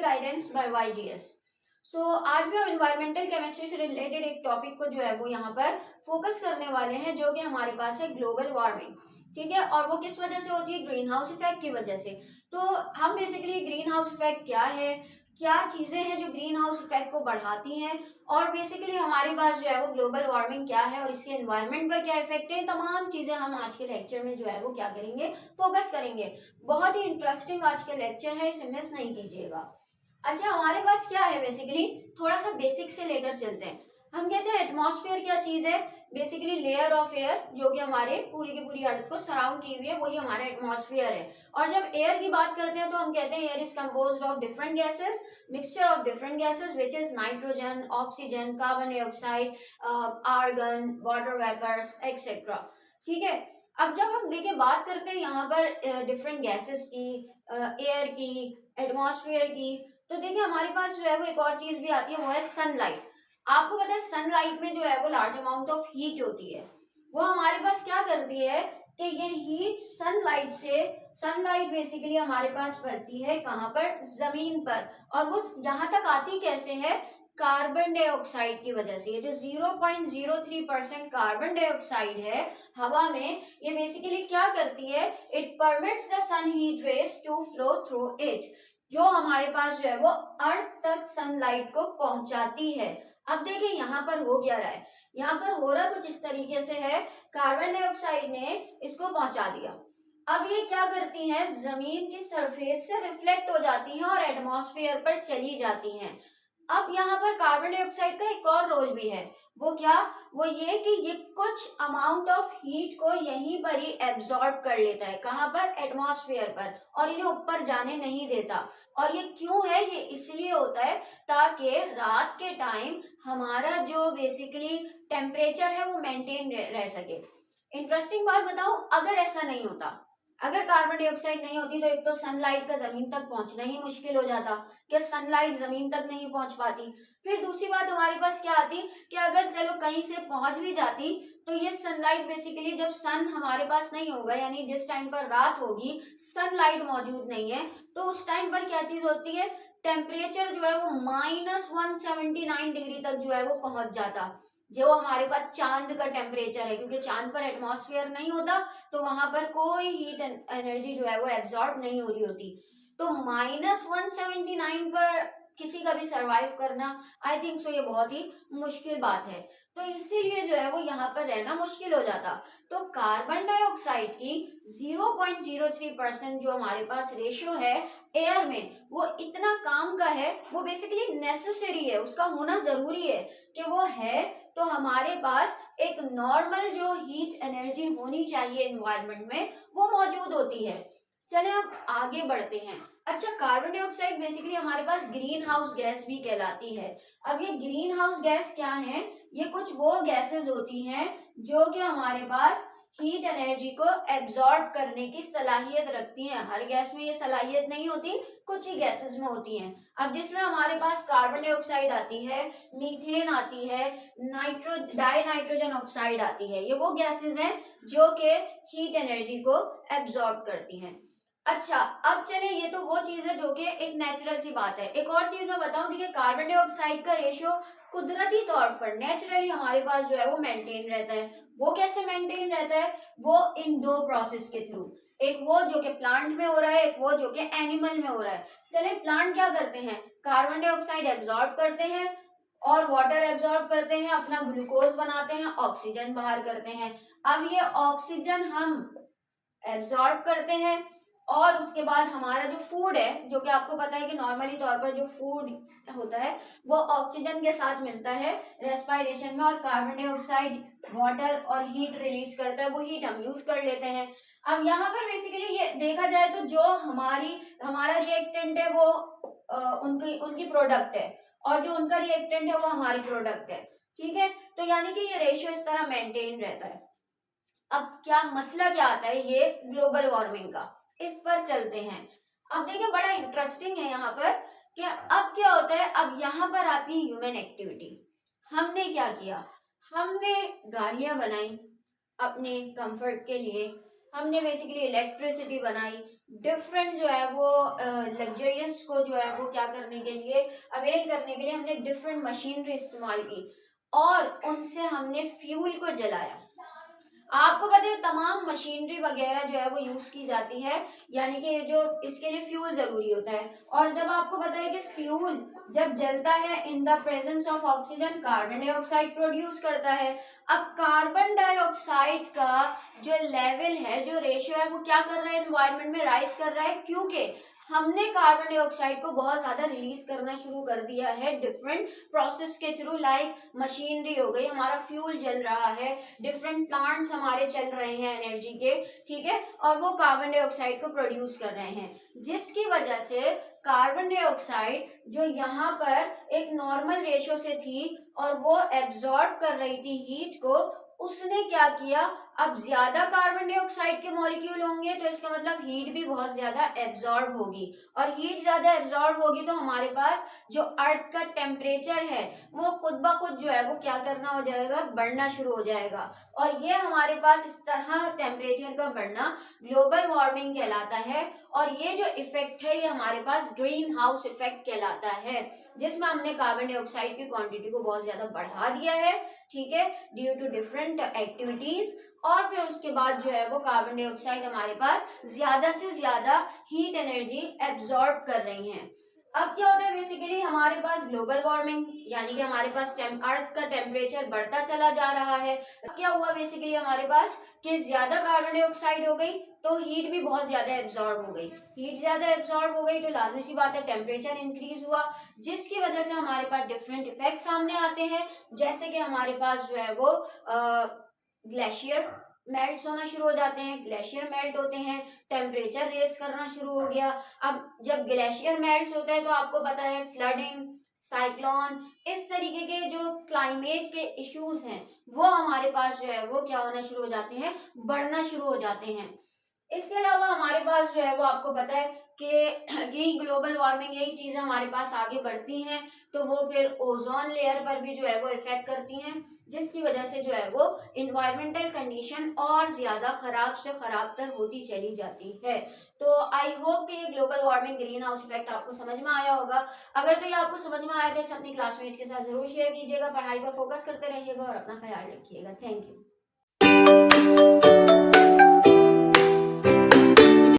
Guidance bye YGS। आज भी हम इन्वायरमेंटल केमिस्ट्री से रिलेटेड एक टॉपिक को जो है वो यहाँ पर फोकस करने वाले हैं, जो कि हमारे पास है ग्लोबल वार्मिंग। ठीक है, और वो किस वजह से होती है? ग्रीन हाउस इफेक्ट की वजह से। तो हम बेसिकली ग्रीन हाउस इफेक्ट क्या है, क्या चीजें हैं जो ग्रीन हाउस इफेक्ट को बढ़ाती हैं, और बेसिकली हमारे पास जो है वो ग्लोबल वार्मिंग क्या है और इसके एनवायरनमेंट पर क्या इफेक्ट है, तमाम चीजें हम आज के लेक्चर में जो है वो क्या करेंगे, फोकस करेंगे। बहुत ही इंटरेस्टिंग आज का लेक्चर है, इसे मिस नहीं कीजिएगा। अच्छा, हमारे पास क्या है बेसिकली, थोड़ा सा बेसिक से लेकर चलते हैं। हम कहते हैं एटमॉस्फेयर क्या चीज है? बेसिकली लेयर ऑफ एयर जो कि हमारे पूरी की पूरी अर्थ को सराउंड की हुई है, वही हमारा एटमॉस्फेयर है। और जब एयर की बात करते हैं तो हम कहते हैं air is composed of different gases, mixture of different gases which is nitrogen, oxygen, carbon dioxide, argon, water vapours etcetera. ठीक है, अब जब हम देखिए बात करते हैं यहाँ पर डिफरेंट गैसेस की, एयर की, एटमॉस्फेयर की, तो देखिए हमारे पास जो है वो एक और चीज भी आती है, वो है सनलाइट। आपको पता है सनलाइट में जो है वो लार्ज अमाउंट ऑफ हीट होती है। वो हमारे पास क्या करती है कि ये हीट सनलाइट बेसिकली हमारे पास पड़ती है कहाँ पर? जमीन पर। और वो यहाँ तक आती कैसे है? कार्बन डाइऑक्साइड की वजह से। ये जो 0.03% कार्बन डाइऑक्साइड है हवा में, ये बेसिकली क्या करती है? It permits the sun heat rays to flow through it, जो हमारे पास जो है वो अर्थ तक सनलाइट को पहुंचाती है। अब देखिए यहाँ पर हो क्या रहा है, यहाँ पर हो रहा कुछ इस तरीके से है, कार्बन डाइऑक्साइड ने इसको पहुंचा दिया। अब ये क्या करती हैं? जमीन की सरफेस से रिफ्लेक्ट हो जाती हैं और एटमॉस्फेयर पर चली जाती हैं। अब यहाँ पर कार्बन डाइऑक्साइड का एक और रोल भी है, वो क्या? वो ये कि ये कुछ अमाउंट ऑफ हीट को यहीं पर ही एब्जॉर्ब कर लेता है। कहाँ पर? एटमॉस्फेयर पर, और इन्हें ऊपर जाने नहीं देता। और ये क्यों है? ये इसलिए होता है ताकि रात के टाइम हमारा जो बेसिकली टेम्परेचर है वो मेंटेन रह सके। इंटरेस्टिंग बात बताऊं, अगर ऐसा नहीं होता, अगर कार्बन डाइऑक्साइड नहीं होती, तो एक तो सनलाइट का जमीन तक पहुंचना ही मुश्किल हो जाता, कि सनलाइट जमीन तक नहीं पहुंच पाती। फिर दूसरी बात हमारे पास क्या आती कि अगर चलो कहीं से पहुंच भी जाती, तो ये सनलाइट बेसिकली जब सन हमारे पास नहीं होगा, यानी जिस टाइम पर रात होगी, सनलाइट मौजूद नहीं है, तो उस टाइम पर क्या चीज होती है? टेम्परेचर जो है वो -179 डिग्री तक जो है वो पहुंच जाता, जो हमारे पास चांद का टेम्परेचर है। क्योंकि चांद पर एटमॉस्फेयर नहीं होता, तो वहां पर कोई हीट एनर्जी जो है वो एब्जॉर्ब नहीं हो रही होती। तो -179 पर किसी का भी सरवाइव करना, आई थिंक सो, ये बहुत ही मुश्किल बात है। तो इसीलिए जो है वो यहाँ पर रहना मुश्किल हो जाता। तो कार्बन डाइऑक्साइड की 0.03% जो हमारे पास रेशियो है एयर में, वो इतना काम का है, वो बेसिकली नेसेसरी है, उसका होना जरूरी है कि वो है, तो हमारे पास एक नॉर्मल जो हीट एनर्जी होनी चाहिए एनवायरनमेंट में, वो मौजूद होती है। चले अब आगे बढ़ते हैं। अच्छा, कार्बन डाइऑक्साइड बेसिकली हमारे पास ग्रीन हाउस गैस भी कहलाती है। अब ये ग्रीन हाउस गैस क्या है? ये कुछ वो गैसेस होती हैं जो कि हमारे पास हीट एनर्जी को एब्जॉर्ब करने की सलाहियत रखती हैं। हर गैस में ये सलाहियत नहीं होती, कुछ ही गैसेस में होती हैं। अब जिसमें हमारे पास कार्बन डाइऑक्साइड आती है, मीथेन आती है, डाई नाइट्रोजन ऑक्साइड आती है, ये वो गैसेस हैं जो कि हीट एनर्जी को एब्जॉर्ब करती हैं। अच्छा, अब चले, ये तो वो चीज है जो कि एक नेचुरल सी बात है। एक और चीज मैं बताऊं, देखिए कार्बन डाइऑक्साइड का रेशियो कुदरती तौर पर नेचुरली हमारे पास जो है वो मेंटेन रहता है। वो कैसे मेंटेन रहता है? वो इन दो प्रोसेस के थ्रू, एक वो जो कि प्लांट में हो रहा है, एक वो जो कि एनिमल में हो रहा है। चले, प्लांट क्या करते हैं? कार्बन डाइऑक्साइड एब्जॉर्ब करते हैं और वाटर एब्जॉर्ब करते हैं, अपना ग्लूकोज बनाते हैं, ऑक्सीजन बाहर करते हैं। अब ये ऑक्सीजन हम एब्जॉर्ब करते हैं, और उसके बाद हमारा जो फूड है, जो कि आपको पता है कि नॉर्मली तौर पर जो फूड होता है वो ऑक्सीजन के साथ मिलता है रेस्पिरेशन में, और कार्बन डाइऑक्साइड वाटर और हीट रिलीज करता है, वो हीट हम यूज कर लेते हैं। अब यहाँ पर बेसिकली ये देखा जाए तो जो हमारा रिएक्टेंट है वो उनकी प्रोडक्ट है, और जो उनका रिएक्टेंट है वो हमारी प्रोडक्ट है। ठीक है, तो यानी कि ये रेशियो इस तरह मेंटेन रहता है। अब क्या मसला क्या आता है ये ग्लोबल वार्मिंग का, इस पर चलते हैं। अब देखिए बड़ा इंटरेस्टिंग है यहाँ पर कि अब क्या होता है, अब यहाँ पर आती है ह्यूमन एक्टिविटी। हमने क्या किया? हमने गाड़ियां बनाई अपने कंफर्ट के लिए, हमने बेसिकली इलेक्ट्रिसिटी बनाई, डिफरेंट जो है वो लग्जरियस को जो है वो क्या करने के लिए, अवेल करने के लिए हमने डिफरेंट मशीनरी इस्तेमाल की और उनसे हमने फ्यूल को जलाया। आपको पता है तमाम मशीनरी वगैरह जो है वो यूज की जाती है, यानी कि जो इसके लिए फ्यूल जरूरी होता है। और जब आपको पता है कि फ्यूल जब जलता है in the presence of oxygen carbon dioxide produce करता है। अब कार्बन डाइऑक्साइड का जो लेवल है, जो रेशियो है, वो क्या कर रहा है, एनवायरमेंट में राइज कर रहा है, क्योंकि हमने कार्बन डाइऑक्साइड को बहुत ज्यादा रिलीज करना शुरू कर दिया है डिफरेंट प्रोसेस के थ्रू। लाइक मशीनरी हो गई, हमारा फ्यूल जल रहा है, डिफरेंट प्लांट्स हमारे चल रहे हैं एनर्जी के, ठीक है, और वो कार्बन डाइऑक्साइड को प्रोड्यूस कर रहे हैं, जिसकी वजह से कार्बन डाइऑक्साइड जो यहाँ पर एक नॉर्मल रेशियो से थी और वो एब्जॉर्ब कर रही थी हीट को, उसने क्या किया, अब ज्यादा कार्बन डाइऑक्साइड के मॉलिक्यूल होंगे तो इसका मतलब हीट भी बहुत ज्यादा एब्जॉर्ब होगी, और हीट ज्यादा एब्जॉर्ब होगी तो हमारे पास जो अर्थ का टेम्परेचर है वो खुद ब खुद जो है वो क्या करना हो जाएगा, बढ़ना शुरू हो जाएगा। और ये हमारे पास इस तरह टेम्परेचर का बढ़ना ग्लोबल वार्मिंग कहलाता है। और ये जो इफेक्ट है ये हमारे पास ग्रीन हाउस इफेक्ट कहलाता है, जिसमें हमने कार्बन डाइऑक्साइड की क्वांटिटी को बहुत ज्यादा बढ़ा दिया है, ठीक है, ड्यू टू डिफरेंट एक्टिविटीज। और फिर उसके बाद जो है वो कार्बन डाइऑक्साइड हमारे पास ज्यादा से ज्यादा हीट एनर्जी एब्जॉर्ब कर रही हैं। अब क्या होता है, बेसिकली हमारे पास ग्लोबल वार्मिंग, यानी कि हमारे पास अर्थ का टेम्परेचर बढ़ता चला जा रहा है। अब क्या हुआ बेसिकली हमारे पास कि ज्यादा कार्बन डाइऑक्साइड हो गई तो हीट भी बहुत ज्यादा एब्जॉर्ब हो गई, हीट ज्यादा एब्जॉर्ब हो गई तो लाजमी सी बात है टेम्परेचर इंक्रीज हुआ, जिसकी वजह से हमारे पास डिफरेंट इफेक्ट सामने आते हैं। जैसे कि हमारे पास जो है वो ग्लेशियर मेल्ट होना शुरू हो जाते हैं, ग्लेशियर मेल्ट होते हैं, टेम्परेचर रेस करना शुरू हो गया। अब जब ग्लेशियर मेल्ट होते हैं तो आपको पता है फ्लडिंग, साइक्लोन, इस तरीके के जो क्लाइमेट के इश्यूज हैं वो हमारे पास जो है वो क्या होना शुरू हो जाते हैं, बढ़ना शुरू हो जाते हैं। इसके अलावा हमारे पास जो है वो आपको पता है कि यही ग्लोबल वार्मिंग, यही चीजें हमारे पास आगे बढ़ती हैं तो वो फिर ओजोन लेयर पर भी जो है वो इफेक्ट करती हैं, जिसकी वजह से जो है वो इन्वायरमेंटल कंडीशन और ज्यादा खराब से खराब तर होती चली जाती है। तो आई होप कि ये global warming green house effect आपको समझ में आया होगा। अगर तो ये आपको समझ में आया तो इसे अपनी क्लासमेट्स के साथ जरूर शेयर कीजिएगा, पढ़ाई पर फोकस करते रहिएगा और अपना ख्याल रखिएगा। Thank you.